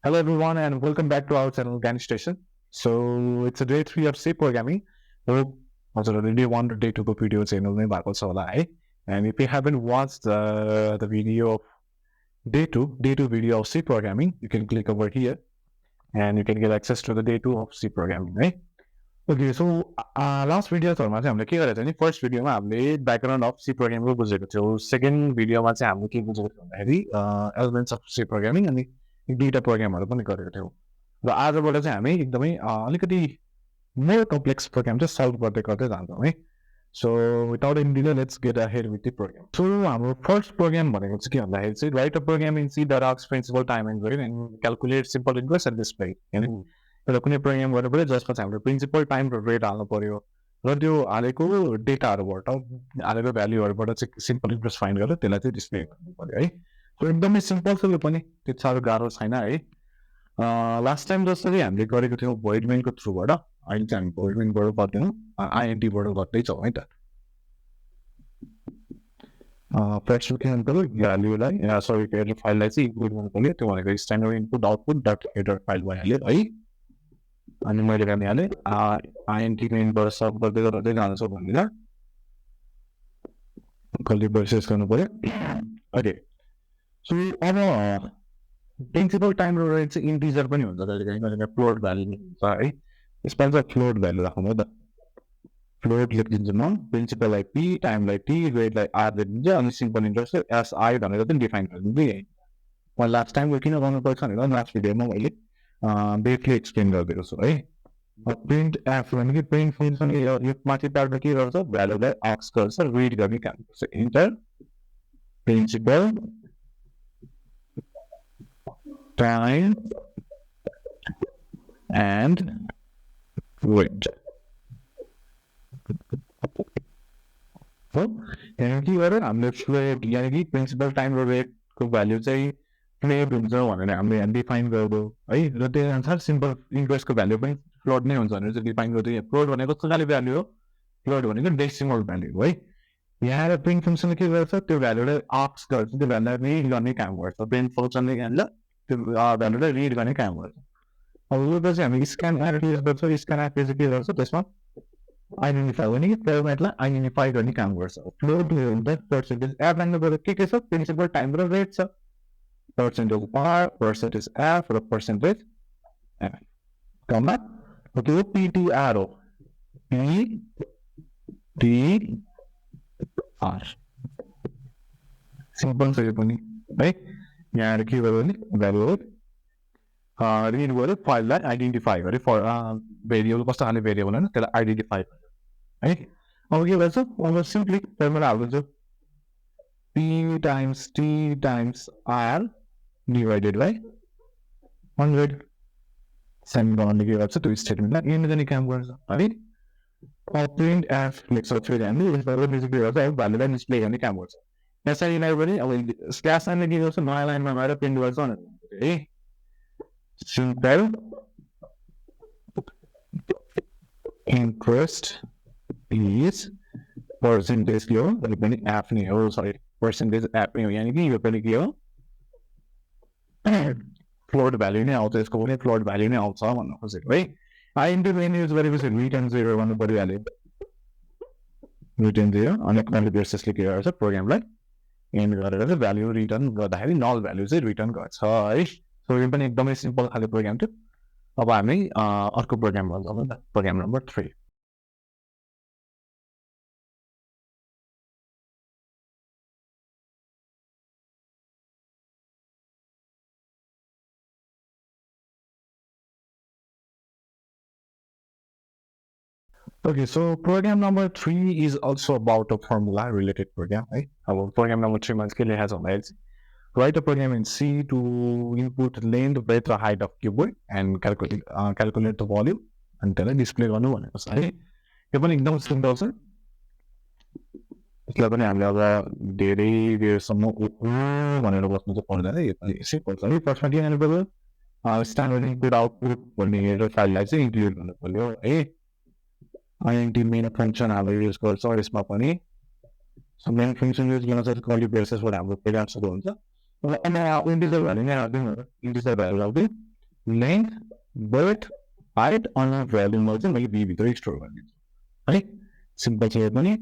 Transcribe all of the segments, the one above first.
Hello everyone and welcome back to our channel Gan Station. So it's a day 3 of C programming. So already one day to go video channel name and if you haven't watched the video of day two video of C programming, you can click over here and you can get access to the day 2 of C programming, right? Okay, so last video first video background of C programming second video elements of C programming and दुईटा प्रोग्रामहरु पनि गरेको थियौँ र आजबाट चाहिँ हामी एकदमै अलिकति more complex program चाहिँ सल्भ गर्दै जान्छौँ है so without any delay let's get ahead with the program so हाम्रो फर्स्ट प्रोग्राम भनेको चाहिँ के भन्दाखेरि चाहिँ write a program in C that asks principal time and weight and calculate simple interest and display हैन र कुनै प्रोग्राम गर्नु पर्यो जसमा चाहिँ हाम्रो प्रिन्सिपल टाइम र रेट हाल्नु पर्यो र त्यो हालेको डेटाहरुबाट हालेको भ्यालुहरुबाट चाहिँ सिम्पल इन्ट्रेस्ट फाइन्ड गरेर त्यसलाई चाहिँ डिस्प्ले गर्नु पर्यो है सो एकदमै सिम्पल छ यो पनि त्यति साह्रो गाह्रो छैन है लास्ट टाइम जसरी हामीले गरेको थियौँ भोइडमेनको थ्रुबाट अहिले चाहिँ हामी भोइडमेनबाट गर्दैनौँ आइएनटीबाट गर्दैछौँ है त भ्यालुलाई सरी हेडर फाइललाई चाहिँ इन्क्लुड गर्नु पर्यो त्यो भनेको standard input output dot header file भइहाल्यो है अनि मैले भनिहालेँ आइएनटी मेनबाट सर्भ गर्दै जान्छ भनेर कहिले प्रोसेस गर्नु पर्यो ओके सो अब प्रिन्सिपल टाइम र रेट चाहिँ इन्टिजर पनि हुन्छ कहिलेकाहीँ फ्लोट भ्यालु हुन्छ है यसमा चाहिँ फ्लोट भ्यालु राखौँ त फ्लोट लेखिदिन्छु म प्रिन्सिपललाई पी टाइमलाई टी रेटलाई आर लेखिदिन्छ अनि सिम्पल इन्ट्रेस्ट एसआई भनेर चाहिँ डिफाइन गरिदिन्छु है मैले लास्ट टाइम किन गर्नुपर्छ भनेर लास्ट भिडियोमा मैले ब्रिफली एक्सप्लेन गरिदिएको छु है प्रिन्ट एफ भनेको प्रिन्ट फङ्सन यो माथि प्याडमा के गर्छ भ्यालुलाई एक्स गर्छ रिड गर्ने काम गर्छ enter principal time and weight. So, हामीले प्रिन्सिपल टाइम र रेटको भ्यालु चाहिँ फ्लोट हुन्छ भनेर हामीले डिफाइन गर्दो है र त्यही अनुसार सिम्पल इन्ट्रेस्टको भ्यालु पनि फ्लोट नै हुन्छ भनेर चाहिँ डिफाइन गर्दो फ्लोट भनेको कस्तो भ्यालु हो फ्लोट भनेको डेसिमल भ्यालु हो है यहाँ प्रिन्ट फङ्सनले के गर्छ त्यो भ्यालुलाई आस्क गर्छ त्यो भ्यालुलाई रिड गर्ने काम गर्छ प्रिन्ट फङ्सनले त्यो भ्यालुलाई रिड गर्ने काम गर्छ अब यो चाहिँ हामी स्क्यान एप युज गर्छौँ स्क्यान एप चाहिँ के गर्छ त्यसमा आइडेन्टिफाई गर्ने फर्मेटलाई आइडेन्टिफाई गर्ने काम गर्छ फ्लोट हुन्छ पर्सेन्टेज एप राख्नुको के छ प्रिन्सिपल टाइम र रेट छ पर्सेन्टेज आर पर्सेन्टेज एफ र पर्सेन्टेज एफ कमा ओके यो पिटिआर हो पिटिआर सिम्पल छ यो पनि है यहाँ के गर्यो भने भ्यालु हो रिड गर्यो फाइललाई आइडेन्टिफाई गर्यो भेरिएबल कस्तो खाले भेरिएबल होइन त्यसलाई आइडेन्टिफाई गर्यो है अब के गर्छ अब सिम्पली फर्मुला हाल्छु P times T times R divided by 100 send गर्नु के गर्छ त्यो स्टेटमेन्टलाई एन्ड गर्ने काम गर्छ है प्रिन्ट एफ लेख्छ फेरि हामीले बेसिकली गर्छ है भ्यालुलाई डिस्प्ले गर्ने काम गर्छ यसरी नै पनि अब स्क्यास लाइनले के गर्छ नयाँ लाइनमा गएर प्रिन्ट गर्छ है सिम्पल इन्ट्रेस्ट इज पर्सेन्टेज के हो यो पनि एफ नै हो सरी पर्सेन्टेज एफ नै हो यानि कि यो पनि के हो फ्लोट भ्यालु नै आउँछ यसको पनि फ्लोट भ्यालु नै आउँछ भन्न खोजेको है आइएनटी मेन युज गरेपछि रिटर्न 0 गर्नु परिहाल्यो रिटर्न 0 अनि कन्ट्रोल बेसिसले के गर्छ प्रोग्रामलाई एन्ड गरेर चाहिँ भ्यालु रिटर्न गर्दाखेरि नल भ्यालु चाहिँ रिटर्न गर्छ है सो यो पनि एकदमै सिम्पल खाले प्रोग्राम थियो अब हामी अर्को प्रोग्राममा जाउँ न programme number 3 Okay, so program number 3 is also about a formula related program, right? Our program number 3 months has on it. Write a program in C to input length, breadth, or height of cuboid and calculate the volume until I display on one. Right? Even एकदम simple sir. यसलाई पनि हामीले अब धेरै बेरसम्म भनेर बस्नु चाहिँ पर्दैन यो पनि सिम्पल छ है फर्स्टमा के गर्नु पर्यो स्ट्यान्डर्ड इनपुट आउटपुट भन्ने हेडर फाइललाई चाहिँ इन्क्लुड गर्नु पर्यो है आइएनटी मेन फङ्सन हामीले युज गर्छौँ यसमा पनि मेन फङ्सन युज गर्न चाहिँ कहिले बेसिसबाट हाम्रो प्रोग्राम सुरु हुन्छ इन्टिजर भ्यालु नै राख्दैन इन्टिजर भ्यालु राख्दै लेन्थ बर्थ हाइट अनि भ्यालुमा चाहिँ मैले बी भित्र स्टोर गरिदिन्छु है सिम्पल छ यो पनि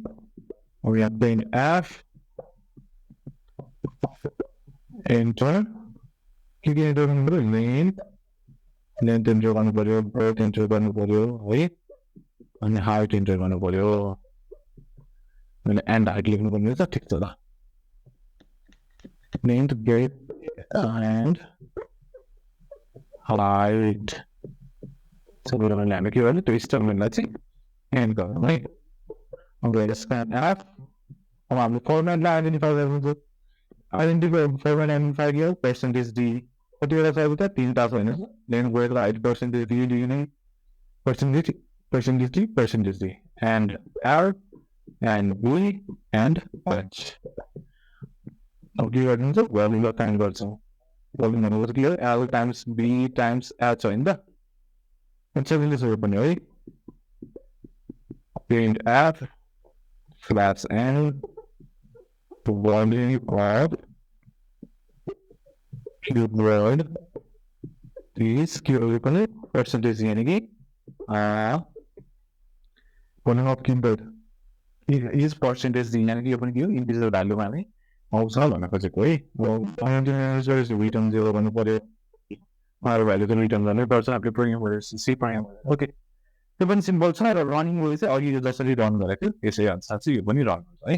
अब यहाँ प्लेन एफ एन्टर के एन्टर गर्नु पर्यो लेन्थ एन्टर गर्नु पर्यो बर्थ एन्टर गर्नु पर्यो है अनि हाइट एन्टर गर्नु पर्यो अनि एन्ड हाइट लेख्नु पर्ने रहेछ ठिक छ ल लेन्थ बर्थ एन्ड हाइट सबै हामीले के गर्नु त्यो स्टेटमेन्टलाई चाहिँ एन्ड गर्नु है अब स्क्यान एफ अब हामीले फर्मेटलाई आइडेन्टिफाई गर्नुहुन्छ आइडेन्टिफाई फर्मेट आइडेन्टिफाई गर्यो पर्सेन्टेज डी कतिवटा चाहिएको छ तीनटा छ होइन लेन्थ गएर हाइट पर्सेन्टेज डी दिने percentage D and R and V and H अब के गर्नुहुन्छ भ्यालुलाई काउन्ट गर्छौँ भ्यालु भनेको के हो L times B times H होइन त सबैले सोध्यो पनि है print F slash N value of cuboid this cuboid पनि पर्सेन्टेज यानि कि भनौँ अफ क्युबोइड इज पर्सेन्टेज यानि कि यो पनि के हो इन्टिजर भ्यालुमा नै आउँछ भन्न खोजेको है रिटर्न 0 गर्नु पर्यो आर भ्यालु त रिटर्न गर्नै पर्छ हामीले प्रोग्राम गरेर सी प्रोग्राम ओके त्यो पनि सिम्पल छ र रनिङ वे चाहिँ अघि जसरी रन गरेको थियो त्यसै अनुसार चाहिँ यो पनि रन हुन्छ है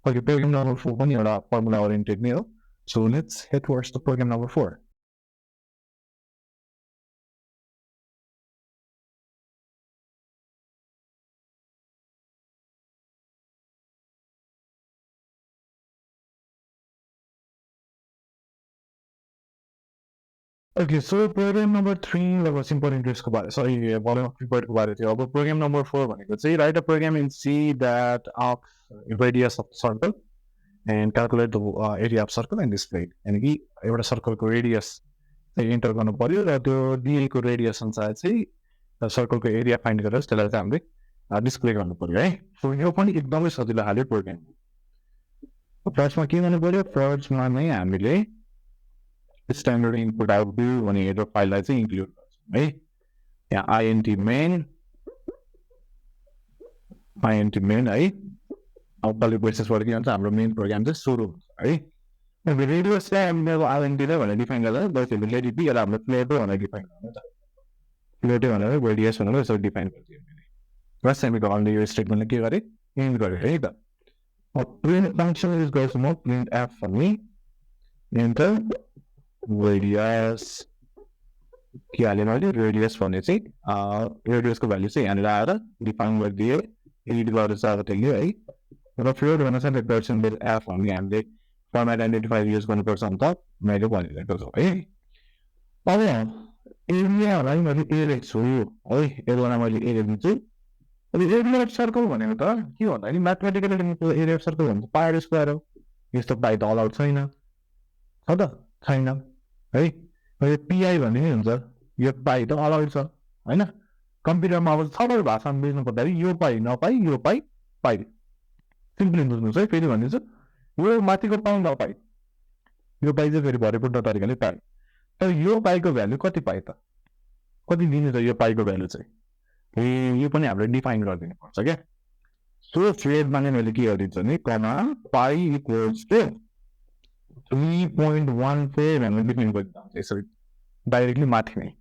ओके प्रोग्राम नम्बर 4 पनि एउटा फर्मुला ओरिएन्टेड नै हो so let's head towards the program number 4 Okay, so program number 3 was simple interest ko bare sorry volume of report ko bare थियो अब program number 4 भनेको चाहिँ write a program in C that arcs radius of circle and calculate the area of circle and display it यानी कि एउटा circle को radius चाहिँ enter गर्नु पर्यो र त्यो दिएको रेडियस अनुसार चाहिँ सर्कल को एरिया फाइन्ड गरेर त्यसलाई चाहिँ हामीले डिस्प्ले गर्नु पर्यो है सो यो पनि एकदमै सजिलो हाल्यो प्रोग्राम फर्स्टमा के गर्नु पर्यो फर्स्टमा नै हामीले स्ट्यान्डर्ड इनपुट आउटपुट भन्ने हेडर फाइललाई चाहिँ इन्क्लुड गर्छौँ है यहाँ आइएनटी मेन है अब कहिले प्रोसेसबाट के भन्छ हाम्रो मेन प्रोग्राम चाहिँ सुरु हुन्छ है रेडियस चाहिँ हामीले अब आइएनटीलाई भनेर डिफाइन गर्दा बसेर लेडी बी एउटा हाम्रो प्लेटो भनेर डिफाइन गर्नु त प्लेटो भनेर रेडियस भनेर यसरी डिफाइन गरिदियो मैले बस हामीले अन्य यो स्टेटमेन्टले के गरेँ इन्ड गरेँ है त प्रिन्ट फङ्सन युज गर्छु म प्रिन्ट एफ भन्ने एन्टर रेडियस के हालेँ मैले रेडियस भन्ने चाहिँ रेडियसको भ्यालु चाहिँ यहाँनिर आएर डिफाइन गरिदियो एडिट गरेर चाहिँ त्यसले है र फ्लोट भन्न चाहिँ पर्सेन्टेज एफ भन्ने हामीले फर्मेट आइडेन्टिफायर युज गर्नुपर्छ अन्त मैले भनिरहेको छु है अब एरियालाई मैले ए लेख्छु छु है यसलाई मैले ए लेखिदिन्छु अब एरिया सर्कल भनेको त के भन्दाखेरि म्याथमेटिकल एरिया सर्कल भनेको पाई स्क्वायर हो यस्तो पाई त अलाउड छैन हो त छैन है यो पिआई भन्ने हुन्छ यो पाई त अलाउड छ होइन कम्प्युटरमा अब सबै भाषामा बुझ्नु पर्दाखेरि यो पाई नपाई यो पाई पाई सिम्पली बुझ्नुहोस् है फेरि भनिदिन्छु यो माथिको पाई नपाई यो पाई चाहिँ फेरि भरिपूर्ण तरिकाले पाई तर यो पाईको भ्यालु कति पाई त कति दिने त यो पाईको भ्यालु चाहिँ यो पनि हामीले डिफाइन गरिदिनु पर्छ क्या सो फेदमा नै मैले के गरिदिन्छु भने कमा पाई इक्वल्स टु 3.14 भनेर डिफाइन गरिदिन्छ यसरी डाइरेक्टली माथि नै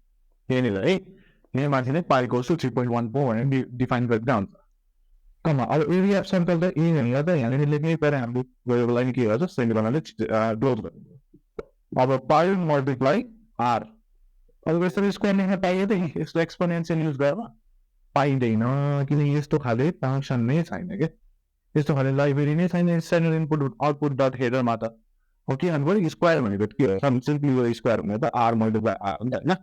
यहाँनिर है यहाँ माथि नै पाई इक्वल्स टु 3.14 भनेर डिफाइन गरिदिँदा हुन्छ कमा अब एरिया सर्कल त ए भनेर त यहाँनिर लेख्नै पर्यो हामीले गएको लागि के गर्छ सेमिकोलनले क्लोज गरिदिन्छ अब पाई मल्टिप्लाई आर अब यसरी स्क्वायर लेख्न पाइयो त यस्तो एक्सपोनेन्सियल युज गरेर पाइँदैन किनकि यस्तो खाले फङ्सन नै छैन क्या यस्तो खाले लाइब्रेरी नै छैन स्ट्यान्डर्ड इनपुट आउटपुट डट हेडरमा त हो के भन्नु पऱ्यो स्क्वायर भनेको के हो सिम्पली स्क्वायर भनेको त आर मल्टिप्लाई आर हो नि त होइन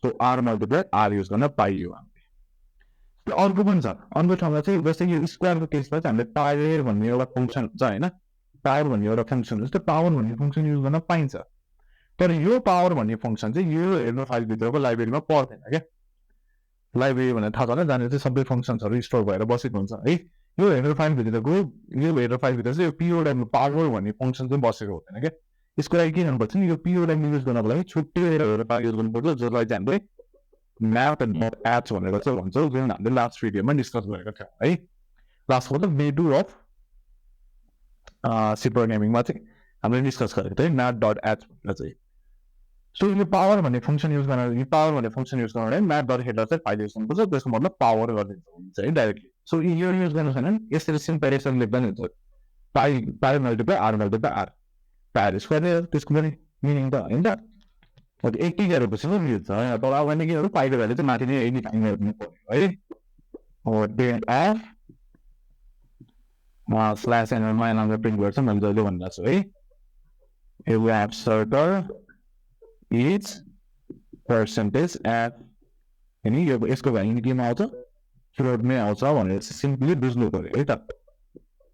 so R multiply R use गर्न पाइयो हामीले अर्को पनि छ अर्को ठाउँमा चाहिँ जस्तै यो स्क्वायरको केसमा चाहिँ हामीले पायर भन्ने एउटा फङ्सन हुन्छ होइन पावर भन्ने एउटा फङ्सन जस्तै पावर भन्ने फङ्सन युज गर्न पाइन्छ तर यो पावर भन्ने फङ्सन चाहिँ यो हेर्नु फाइलभित्रको लाइब्रेरीमा पर्दैन क्या लाइब्रेरी भनेर थाहा छ जहाँनिर चाहिँ सबै फङ्सन्सहरू स्टोर भएर बसेको हुन्छ है यो हेडर फाइलभित्रको यो हेडर फाइलभित्र चाहिँ यो पिओडब्ल्यू पावर भन्ने फङ्सन चाहिँ बसेको हुँदैन क्या यसको लागि के गर्नुपर्छ नि यो प्योर ल्याङ्ग्वेज युज गर्नको लागि छुट्टै एउटा युज गर्नुपर्छ जसलाई चाहिँ हामीले म्याथ डट एच भनेर चाहिँ भन्छौँ जुन हामीले लास्ट भिडियोमा डिस्कस गरेको थियौँ है लास्ट मतलब मेडु अफ सी प्रोग्रामिङमा चाहिँ हामीले डिस्कस गरेको थियौँ म्याथ डट एच भनेर चाहिँ सो यो पावर भन्ने फङ्सन युज गर्न पावर भन्ने फङ्सन युज गर्नु म्याथ डट हेडर चाहिँ फाइल युज गर्नुपर्छ त्यसको मतलब पावर गरिदिन्छ है डाइरेक्टली सो यो युज गर्नु छैन यसरी सिम्पल लेख्दा नि हुन्छ pi multiply r multiply r pi r square त्यसको पनि मिनिङ त होइन त एट्टी गरेपछि पो मिल्छ तर अब भने के पाइको भ्यालु चाहिँ माथि नै एनी टाइम हेर्नु पर्यो है डेन एफ स्ल्यास एनरमा नामले प्रिन्ट गर्छ मैले जहिले भनिरहेको छु है we have shorter is percentage F होइन यो यसको भ्यालु केमा आउँछ फ्लोटमै आउँछ भनेर सिम्पली बुझ्नु पर्यो है त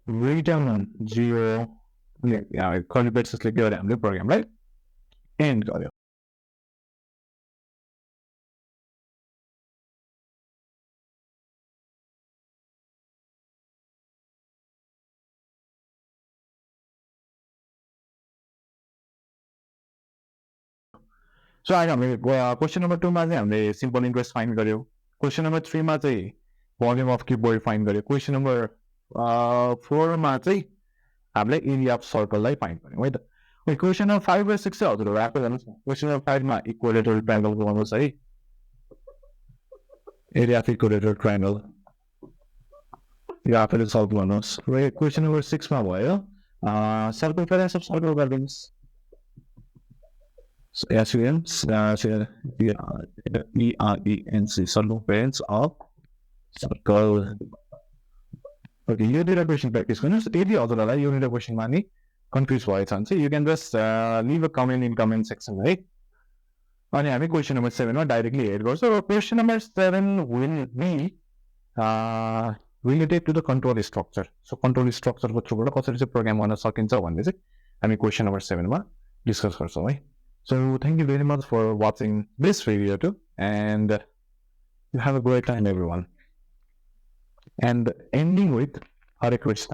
रिटर्न 0 कर्ली ब्रेसेसले के गर्यो हामीले प्रोग्रामलाई एन्ड गर्यो सो अहिले हामीले क्वेसन नम्बर 2 मा चाहिँ हामीले सिम्पल इन्ट्रेस्ट फाइन्ड गर्यो क्वेसन नम्बर 3 मा चाहिँ भोल्युम अफ क्युबोइड फाइन्ड गर्यो क्वेसन नम्बर 4 मा चाहिँ हामीले एरिया अफ सर्कललाई फाइन्ड गर्यौँ है त क्वेसन नम्बर 5 र 6 चाहिँ हजुरहरू आएको जानुहोस् न क्वेसन नम्बर 5 मा इक्वेलेटरल ट्रायंगल गर्नुहोस् है एरिया अफ इक्वेलेटरल ट्रायंगल यो आफैले सल्भ गर्नुहोस् र क्वेसन नम्बर 6 मा भयो सर्कमफरेन्स अफ सर्कल गरिदिनुहोस् SUM ERENC circumference of circle. Okay, यो दुईटा क्वेसन प्र्याक्टिस गर्नुहोस् यदि हजुरहरूलाई यो दुईटा क्वेसनमा नि कन्फ्युज भएछ भने चाहिँ you can just leave a comment in comment section है अनि हामी क्वेसन नम्बर 7 मा डाइरेक्टली हेड गर्छौँ र question number 7 will be related to the control structure so control स्ट्रक्चरको थ्रुबाट कसरी चाहिँ प्रोग्राम गर्न सकिन्छ भन्ने चाहिँ हामी क्वेसन नम्बर 7 मा डिस्कस गर्छौँ है So thank you very much for watching this video too, and you have a great time everyone. And ending with a request.